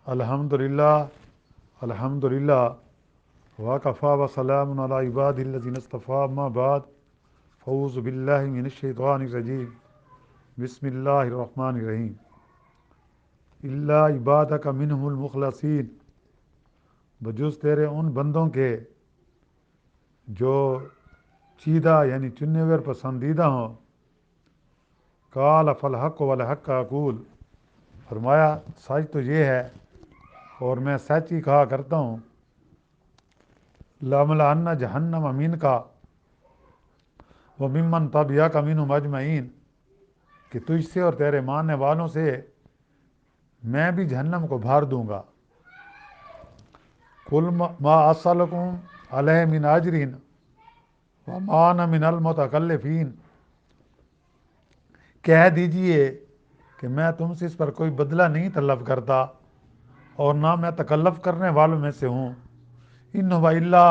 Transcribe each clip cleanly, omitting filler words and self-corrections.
الحمدللہ الحمدللہ وکفیٰ وسلام علی عبادہ الذین اصطفیٰ اما بعد فاعوذ باللہ من الشیطان الرجیم بسم اللہ الرحمن الرحیم الا عبادک منہم المخلصین، بجز تیرے ان بندوں کے جو چیدہ یعنی چنے ہوئے پسندیدہ ہوں۔ قال فالحق والحق اقول، فرمایا سچ تو یہ ہے اور میں سچ ہی کہا کرتا ہوں۔ لَأَمْلَأَنَّ جَهَنَّمَ مِنْكَ وَمِمَّنْ تَبِعَكَ مِنْهُمْ أَجْمَعِينَ، کہ تجھ سے اور تیرے ماننے والوں سے میں بھی جہنم کو بھار دوں گا۔ قُلْ مَا أَسْأَلُكُمْ عَلَيْهِ مِنْ أَجْرٍ وَمَا أَنَا مِنَ الْمُتَكَلِّفِينَ، کہہ دیجئے کہ میں تم سے اس پر کوئی بدلہ نہیں طلب کرتا اور نہ میں تکلف کرنے والوں میں سے ہوں۔ اِنْ هُوَ إِلَّا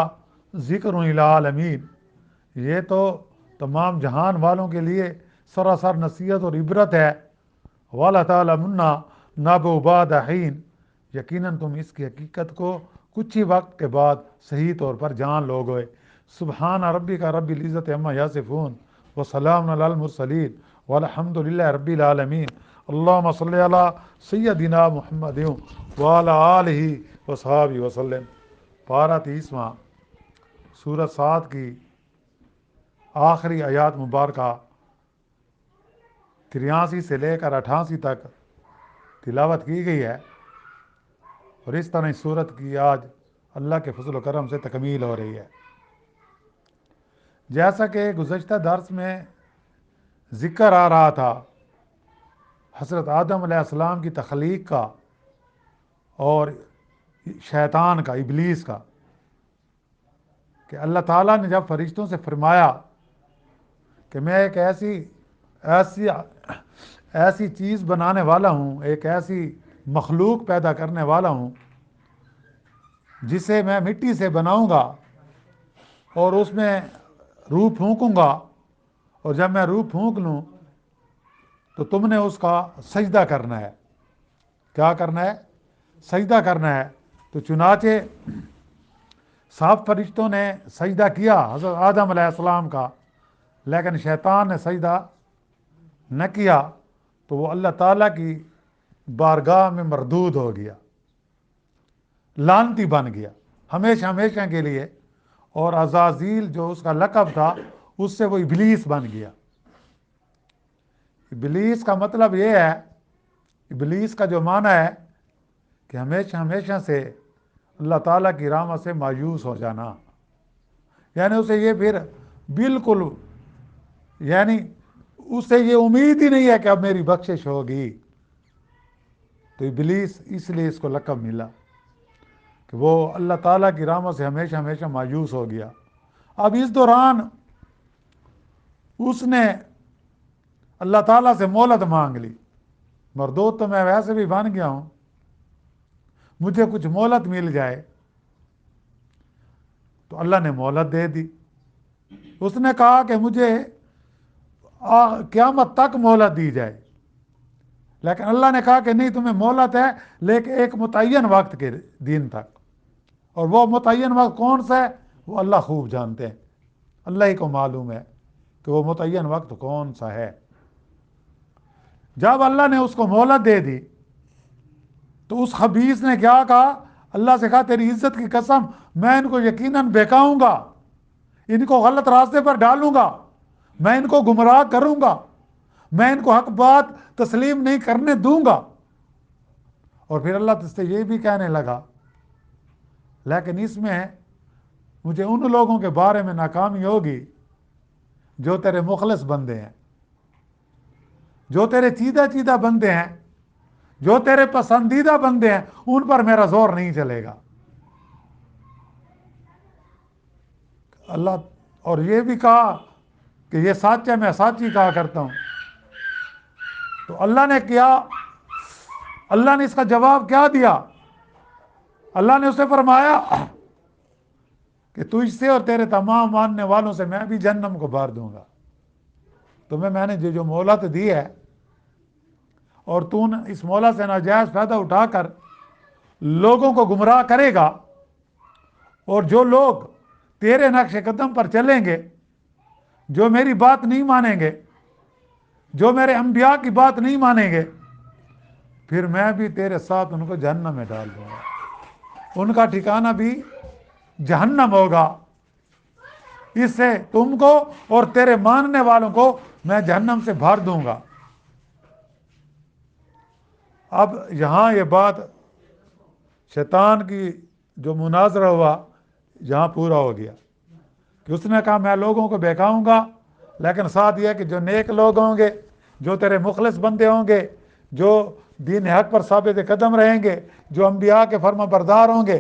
ذِکْرٌ لِلْعَالَمِينَ، یہ تو تمام جہان والوں کے لیے سراسر نصیحت اور عبرت ہے۔ وَلَتَعْلَمُنَّ نَبَأَهُ بَعْدَ حِینٍ، یقیناً تم اس کی حقیقت کو کچھ ہی وقت کے بعد صحیح طور پر جان لوگے۔ سبحان ربک رب العزت عما یصفون وسلام علی المرسلین والحمد للہ رب العالمین۔ اللہم صلی علی سیدنا محمد وعلی آلہ وصحبہ وسلم۔ پارہ 30واں، سورۃ صاد کی آخری آیات مبارکہ 83 سے لے کر 88 تک تلاوت کی گئی ہے، اور اس طرح اس سورت کی آج اللہ کے فضل و کرم سے تکمیل ہو رہی ہے۔ جیسا کہ گزشتہ درس میں ذکر آ رہا تھا حضرت آدم علیہ السلام کی تخلیق کا اور شیطان کا، ابلیس کا، کہ اللہ تعالیٰ نے جب فرشتوں سے فرمایا کہ میں ایک ایسی چیز بنانے والا ہوں، ایک ایسی مخلوق پیدا کرنے والا ہوں جسے میں مٹی سے بناؤں گا اور اس میں روح پھونکوں گا، اور جب میں روح پھونک لوں تو تم نے اس کا سجدہ کرنا ہے۔ کیا کرنا ہے؟ سجدہ کرنا ہے۔ تو چنانچہ سب فرشتوں نے سجدہ کیا حضرت آدم علیہ السلام کا، لیکن شیطان نے سجدہ نہ کیا، تو وہ اللہ تعالیٰ کی بارگاہ میں مردود ہو گیا، لعنتی بن گیا ہمیشہ ہمیشہ کے لیے، اور عزازیل جو اس کا لقب تھا اس سے وہ ابلیس بن گیا۔ ابلیس کا مطلب یہ ہے، ابلیس کا جو معنی ہے کہ ہمیشہ ہمیشہ سے اللہ تعالیٰ کی رحمت سے مایوس ہو جانا، یعنی اسے یہ پھر بالکل، یعنی اسے یہ امید ہی نہیں ہے کہ اب میری بخشش ہوگی۔ تو ابلیس اس لیے اس کو لقب ملا کہ وہ اللہ تعالیٰ کی رحمت سے ہمیشہ ہمیشہ مایوس ہو گیا۔ اب اس دوران اس نے اللہ تعالیٰ سے مہلت مانگ لی، مردود تو میں ویسے بھی بن گیا ہوں، مجھے کچھ مہلت مل جائے۔ تو اللہ نے مہلت دے دی۔ اس نے کہا کہ مجھے قیامت تک مہلت دی جائے، لیکن اللہ نے کہا کہ نہیں، تمہیں مہلت ہے لیکن ایک متعین وقت کے دن تک، اور وہ متعین وقت کون سا ہے وہ اللہ خوب جانتے ہیں، اللہ ہی کو معلوم ہے کہ وہ متعین وقت کون سا ہے۔ جب اللہ نے اس کو مہلت دے دی تو اس خبیث نے کیا کہا؟ اللہ سے کہا تیری عزت کی قسم، میں ان کو یقیناً بہکاؤں گا، ان کو غلط راستے پر ڈالوں گا، میں ان کو گمراہ کروں گا، میں ان کو حق بات تسلیم نہیں کرنے دوں گا۔ اور پھر اللہ سے یہ بھی کہنے لگا لیکن اس میں مجھے ان لوگوں کے بارے میں ناکامی ہوگی جو تیرے مخلص بندے ہیں، جو تیرے چیدہ بندے ہیں، جو تیرے پسندیدہ بندے ہیں، ان پر میرا زور نہیں چلے گا۔ اللہ اور یہ بھی کہا کہ یہ سچ ہے، میں سچ ہی کہا کرتا ہوں۔ تو اللہ نے اس کا جواب کیا دیا؟ اللہ نے اسے فرمایا کہ تجھ سے اور تیرے تمام ماننے والوں سے میں بھی جہنم کو بھار دوں گا۔ تمہیں میں نے جو مہلت دی ہے اور تو نے اس مہلت سے ناجائز فائدہ اٹھا کر لوگوں کو گمراہ کرے گا، اور جو لوگ تیرے نقش قدم پر چلیں گے، جو میری بات نہیں مانیں گے، جو میرے انبیاء کی بات نہیں مانیں گے، پھر میں بھی تیرے ساتھ ان کو جہنم میں ڈال دوں گا، ان کا ٹھکانہ بھی جہنم ہوگا، اس سے تم کو اور تیرے ماننے والوں کو میں جہنم سے بھر دوں گا۔ اب یہاں یہ بات شیطان کی جو مناظرہ ہوا یہاں پورا ہو گیا کہ اس نے کہا میں لوگوں کو بہکاؤں گا، لیکن ساتھ یہ کہ جو نیک لوگ ہوں گے، جو تیرے مخلص بندے ہوں گے، جو دین حق پر ثابت قدم رہیں گے، جو انبیاء کے فرما بردار ہوں گے،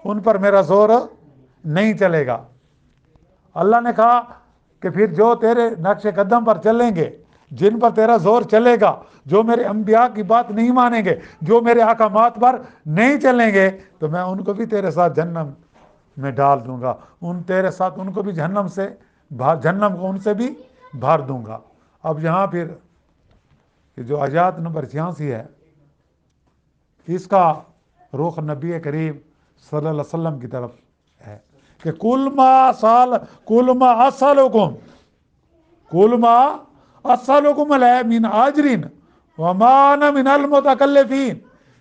ان پر میرا زور نہیں چلے گا۔ اللہ نے کہا کہ پھر جو تیرے نقش قدم پر چلیں گے، جن پر تیرا زور چلے گا، جو میرے انبیاء کی بات نہیں مانیں گے، جو میرے احکامات پر نہیں چلیں گے، تو میں ان کو بھی تیرے ساتھ جہنم میں ڈال دوں گا، تیرے ساتھ ان کو بھی جہنم کو ان سے بھی بھر دوں گا۔ اب یہاں پھر جو آیات نمبر 86 ہے، اس کا رخ نبی کریم صلی اللہ علیہ وسلم کی طرف ہے کہ کل ما اسالکم علیہ من اجرین وما انا من المتکلفین،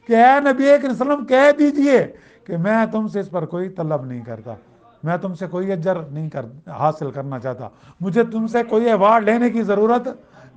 کہ اے نبی کریم صلی اللہ علیہ وسلم کہہ دیجئے کہ میں تم سے اس پر کوئی طلب نہیں کرتا، میں تم سے کوئی اجر نہیں حاصل کرنا چاہتا، مجھے تم سے کوئی ایوارڈ لینے کی ضرورت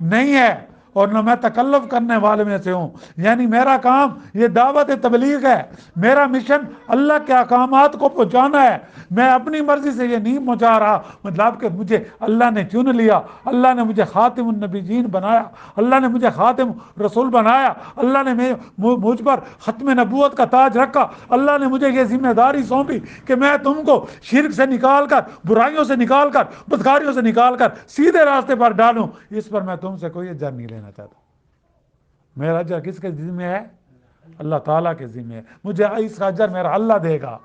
نہیں ہے، اور نہ میں تکلف کرنے والے میں سے ہوں۔ یعنی میرا کام یہ دعوت تبلیغ ہے، میرا مشن اللہ کے احکامات کو پہنچانا ہے، میں اپنی مرضی سے یہ نہیں پہنچا رہا، مطلب کہ مجھے اللہ نے چن لیا، اللہ نے مجھے خاتم النبیین بنایا، اللہ نے مجھے خاتم رسول بنایا، اللہ نے مجھ پر ختم نبوت کا تاج رکھا، اللہ نے مجھے یہ ذمہ داری سونپی کہ میں تم کو شرک سے نکال کر، برائیوں سے نکال کر، بدکاریوں سے نکال کر سیدھے راستے پر ڈالوں، اس پر میں تم سے کوئی اجر نہیں لینا چاہتا۔ میرا اجر کس کے ذمہ ہے؟ اللہ تعالیٰ کے ذمہ ہے، مجھے اس کا اجر میرا اللہ دے گا۔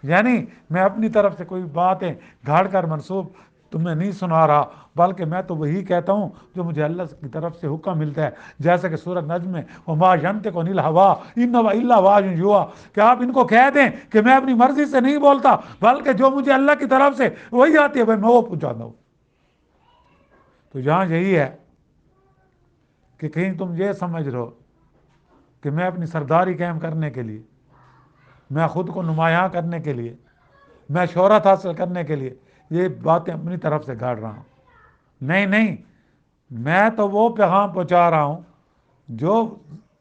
یعنی میں اپنی طرف سے کوئی باتیں گھاڑ کر منسوب تمہیں نہیں سنا رہا، بلکہ میں تو وہی کہتا ہوں جو مجھے اللہ کی طرف سے حکم ملتا ہے، جیسے کہ سورۃ نجم میں وما ینطق عن الہویٰ ان هو الا وحی یوحیٰ، کہ آپ ان کو کہہ دیں کہ میں اپنی مرضی سے نہیں بولتا، بلکہ جو مجھے اللہ کی طرف سے وہی آتی ہے میں وہ پہنچاتا ہوں۔ تو یہاں یہی ہے کہ کہیں تم یہ سمجھ رہو کہ میں اپنی سرداری قائم کرنے کے لیے، میں خود کو نمایاں کرنے کے لیے، میں شہرت حاصل کرنے کے لیے یہ باتیں اپنی طرف سے گاڑ رہا ہوں، نہیں، میں تو وہ پیغام پہنچا رہا ہوں جو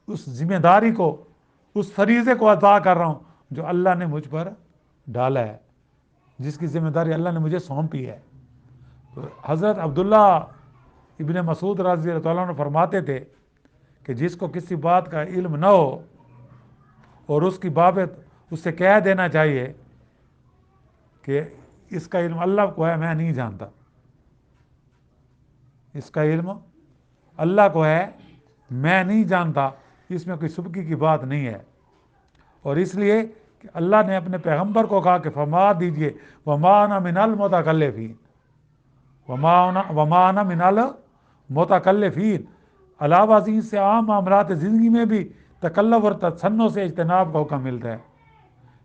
اس ذمہ داری کو، اس فریضے کو ادا کر رہا ہوں جو اللہ نے مجھ پر ڈالا ہے، جس کی ذمہ داری اللہ نے مجھے سونپی ہے۔ تو حضرت عبداللہ ابن مسعود رضی اللہ عنہ فرماتے تھے کہ جس کو کسی بات کا علم نہ ہو اور اس کی بابت اس سے کہہ دینا چاہیے کہ اس کا علم اللہ کو ہے، میں نہیں جانتا، اس کا علم اللہ کو ہے، میں نہیں جانتا، اس میں کوئی سبکی کی بات نہیں ہے۔ اور اس لیے کہ اللہ نے اپنے پیغمبر کو کہا کہ فرما دیجئے وما انا من المتکلفین، وما انا من المتکلفین، علاوہ ازیں سے عام معاملات زندگی میں بھی تکلف اور تصنع سے اجتناب کا حکم ملتا ہے۔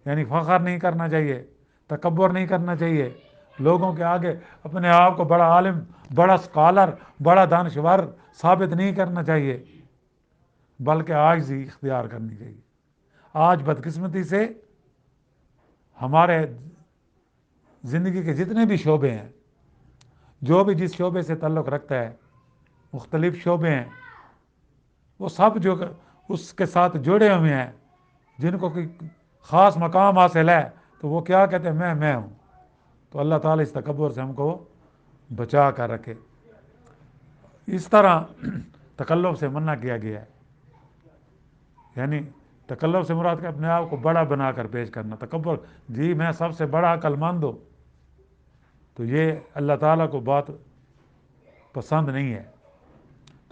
یعنی فخر نہیں کرنا چاہیے، تکبر نہیں کرنا چاہیے، لوگوں کے آگے اپنے آپ کو بڑا عالم، بڑا اسکالر، بڑا دانشور ثابت نہیں کرنا چاہیے، بلکہ عاجزی اختیار کرنی چاہیے۔ آج بدقسمتی سے ہمارے زندگی کے جتنے بھی شعبے ہیں، جو بھی جس شعبے سے تعلق رکھتا ہے، مختلف شعبے ہیں، وہ سب جو اس کے ساتھ جڑے ہوئے ہیں، جن کو کوئی خاص مقام حاصل ہے تو وہ کیا کہتے ہیں میں ہوں۔ تو اللہ تعالیٰ اس تکبر سے ہم کو بچا کر رکھے۔ اس طرح تکلف سے منع کیا گیا ہے، یعنی تکلف سے مراد کہ اپنے آپ کو بڑا بنا کر پیش کرنا، تکبر جی میں سب سے بڑا عقل مند ہوں، تو یہ اللہ تعالیٰ کو بات پسند نہیں ہے۔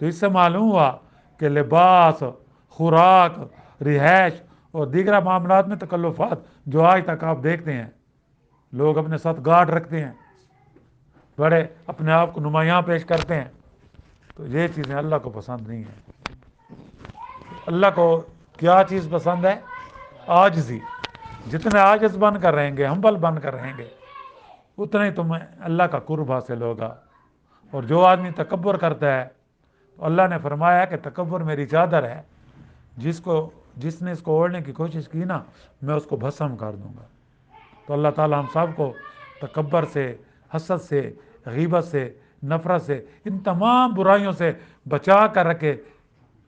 تو اس سے معلوم ہوا کہ لباس، خوراک، رہائش اور دیگر معاملات میں تکلفات جو آج تک آپ دیکھتے ہیں لوگ اپنے ساتھ گارڈ رکھتے ہیں، بڑے اپنے آپ کو نمایاں پیش کرتے ہیں، تو یہ چیزیں اللہ کو پسند نہیں ہیں۔ اللہ کو کیا چیز پسند ہے؟ عاجزی، جتنے عاجز بن کر رہیں گے، ہمبل بن کر رہیں گے، اتنا ہی تمہیں اللہ کا قرب حاصل ہوگا۔ اور جو آدمی تکبر کرتا ہے تو اللہ نے فرمایا کہ تکبر میری چادر ہے، جس نے اس کو اوڑھنے کی کوشش کی نا، میں اس کو بھسم کر دوں گا۔ تو اللہ تعالی ہم سب کو تکبر سے، حسد سے، غیبت سے، نفرت سے، ان تمام برائیوں سے بچا کر رکھے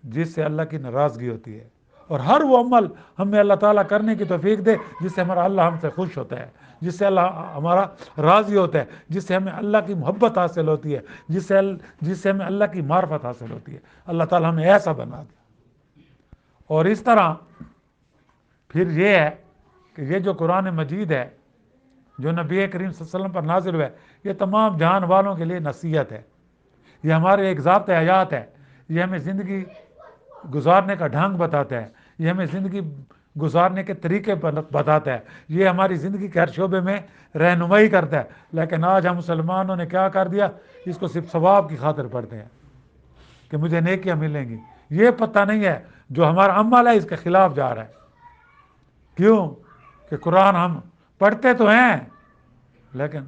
جس سے اللہ کی ناراضگی ہوتی ہے، اور ہر وہ عمل ہمیں اللہ تعالیٰ کرنے کی توفیق دے جس سے ہمارا اللہ ہم سے خوش ہوتا ہے، جس سے اللہ ہمارا راضی ہوتا ہے، جس سے ہمیں اللہ کی محبت حاصل ہوتی ہے، جس سے ہمیں اللہ کی معرفت حاصل ہوتی ہے۔ اللہ تعالیٰ ہمیں ایسا بنا دے۔ اور اس طرح پھر یہ ہے کہ یہ جو قرآن مجید ہے، جو نبی کریم صلی اللہ علیہ وسلم پر نازل ہوا ہے، یہ تمام جہان والوں کے لیے نصیحت ہے، یہ ہمارے ایک ضابط حیات ہے، یہ ہمیں زندگی گزارنے کا ڈھنگ بتاتا ہے، یہ ہمیں زندگی گزارنے کے طریقے بتاتا ہے، یہ ہماری زندگی کے ہر شعبے میں رہنمائی کرتا ہے۔ لیکن آج ہم مسلمانوں نے کیا کر دیا، اس کو صرف ثواب کی خاطر پڑھتے ہیں کہ مجھے نیکیاں ملیں گی، یہ پتہ نہیں ہے جو ہمارا عمل ہے اس کے خلاف جا رہا ہے۔ کیوں کہ قرآن ہم پڑھتے تو ہیں لیکن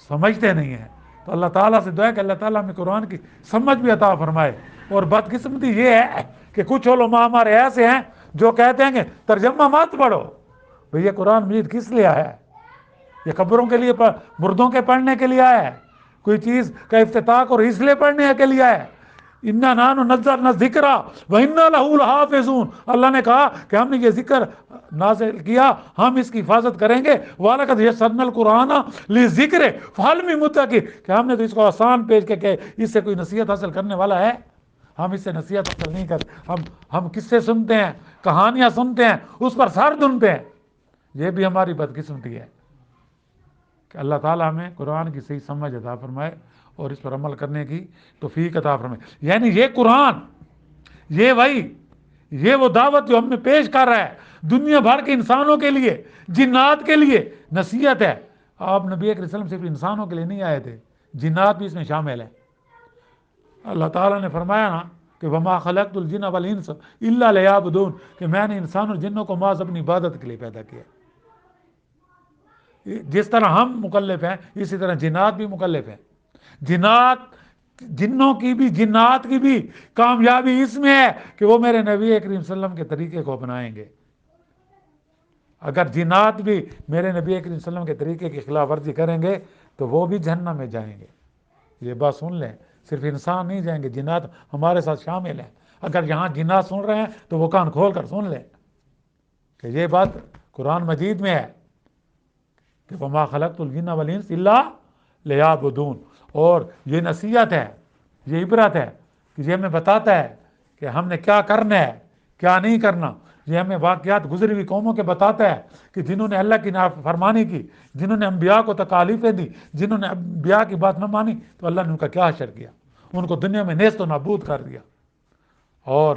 سمجھتے نہیں ہیں۔ تو اللہ تعالیٰ سے دعا ہے کہ اللہ تعالیٰ ہمیں قرآن کی سمجھ بھی عطا فرمائے۔ اور بدقسمتی یہ ہے کہ کچھ علماء ہمارے ایسے ہیں جو کہتے ہیں کہ ترجمہ مت پڑھو۔ بھئی یہ قرآن مجید کس لیے آیا ہے؟ یہ قبروں کے لیے، مردوں کے پڑھنے کے لیے آیا ہے؟ کوئی چیز کا افتتاح اور اس لیے پڑھنے کے لیے آیا ہے؟ اِنَّا نَحْنُ نَزَّلْنَا الذِّكْرَ وَإِنَّا لَهُ لَحَافِظُونَ۔ اللہ نے کہا کہ ہم نے یہ ذکر نازل کیا، ہم اس کی حفاظت کریں گے۔ وَلَقَدْ يَسَّرْنَا الْقُرْآنَ لِلذِّكْرِ فَهَلْ مِن مُدَّكِرٍ، کہ ہم نے تو اس کو آسان پیش کے کہ اس سے کوئی نصیحت حاصل کرنے والا ہے؟ ہم اس سے نصیحت حاصل نہیں کرتے، ہم قصے سنتے ہیں، کہانیاں سنتے ہیں، اس پر سر دھنتے ہیں۔ یہ بھی ہماری بدقسمتی ہے کہ اللہ تعالیٰ ہمیں قرآن کی صحیح سمجھ عطا فرمائے اور اس پر عمل کرنے کی توفیق عطا فرمائے۔ یعنی یہ قرآن، یہ وحی، یہ وہ دعوت جو ہم میں پیش کر رہا ہے دنیا بھر کے انسانوں کے لیے، جنات کے لیے نصیحت ہے۔ آپ نبی اکرم صلی اللہ علیہ وسلم صرف انسانوں کے لیے نہیں آئے تھے، جنات بھی اس میں شامل ہیں۔ اللہ تعالیٰ نے فرمایا نا کہ وَمَا خَلَقْتُ الْجِنَّ وَالْإِنسَ إِلَّا لِيَعْبُدُونَ، کہ میں نے انسان اور جنوں کو محض اپنی عبادت کے لیے پیدا کیا۔ جس طرح ہم مکلف ہیں اسی طرح جنات بھی مکلف ہیں۔ جنوں کی بھی، جنات کی بھی کامیابی اس میں ہے کہ وہ میرے نبی کریم صلی اللہ علیہ وسلم کے طریقے کو اپنائیں گے۔ اگر جنات بھی میرے نبی کریم صلی اللہ علیہ وسلم کے طریقے کی خلاف ورزی کریں گے تو وہ بھی جہنم میں جائیں گے۔ یہ بات سن لیں، صرف انسان نہیں جائیں گے، جنات ہمارے ساتھ شامل ہیں۔ اگر یہاں جنات سن رہے ہیں تو وہ کان کھول کر سن لیں کہ یہ بات قرآن مجید میں ہے کہ وَمَا خَلَقْتُ الْجِنَّ وَالْإِنسَ إِلَّا لِيَعْبُدُونَ۔ اور یہ نصیحت ہے، یہ عبرت ہے کہ یہ ہمیں بتاتا ہے کہ ہم نے کیا کرنا ہے، کیا نہیں کرنا۔ یہ ہمیں واقعات گزری ہوئی قوموں کے بتاتا ہے کہ جنہوں نے اللہ کی نافرمانی کی، جنہوں نے انبیاء کو تکالیفیں دی، جنہوں نے انبیاء کی بات نہ مانی، تو اللہ نے ان کا کیا حشر کیا، ان کو دنیا میں نیست و نابود کر دیا۔ اور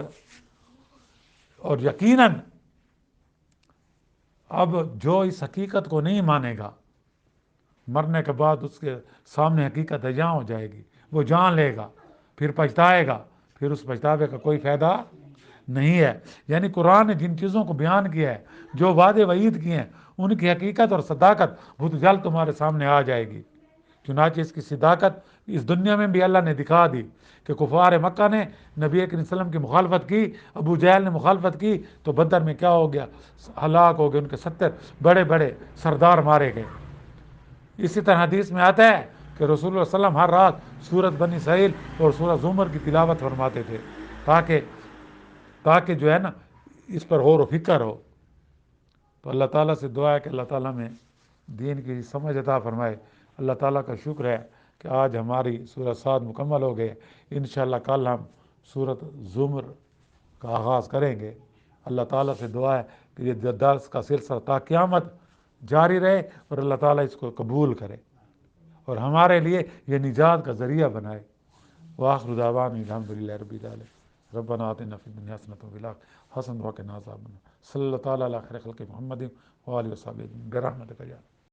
یقیناً اب جو اس حقیقت کو نہیں مانے گا، مرنے کے بعد اس کے سامنے حقیقت عیاں ہو جائے گی، وہ جان لے گا، پھر پچھتائے گا، پھر اس پچھتاوے کا کوئی فائدہ نہیں ہے۔ یعنی قرآن نے جن چیزوں کو بیان کیا ہے، جو وعدے وعید کیے ہیں، ان کی حقیقت اور صداقت بہت جلد تمہارے سامنے آ جائے گی۔ چنانچہ اس کی صداقت اس دنیا میں بھی اللہ نے دکھا دی کہ کفار مکہ نے نبی کریم صلی اللہ علیہ وسلم کی مخالفت کی، ابو جہل نے مخالفت کی تو بدر میں کیا ہو گیا، ہلاک ہو گئے، ان کے 70 بڑے بڑے سردار مارے گئے۔ اسی طرح حدیث میں آتا ہے کہ رسول اللہ صلی اللہ علیہ وسلم ہر رات سورۃ بنی اسرائیل اور سورۃ زمر کی تلاوت فرماتے تھے تاکہ جو ہے نا اس پر غور و فکر ہو۔ تو اللہ تعالیٰ سے دعا ہے کہ اللہ تعالیٰ میں دین کی سمجھ عطا فرمائے۔ اللہ تعالیٰ کا شکر ہے کہ آج ہماری سورۃ صاد مکمل ہو گئے۔ انشاءاللہ کل ہم سورۃ زمر کا آغاز کریں گے۔ اللہ تعالیٰ سے دعا ہے کہ یہ درس کا سلسلہ تا قیامت جاری رہے اور اللہ تعالیٰ اس کو قبول کرے اور ہمارے لیے یہ نجات کا ذریعہ بنائے۔ وآخر دعوانا الحمدللہ رب العالمین۔ ربنا آتنا فی الدنیا حسنۃ وفی الآخرۃ حسنۃ وقنا عذاب النار۔ صلی اللہ تعالیٰ علی خیر خلق محمد وآلہ وصحبہ برحمتک یا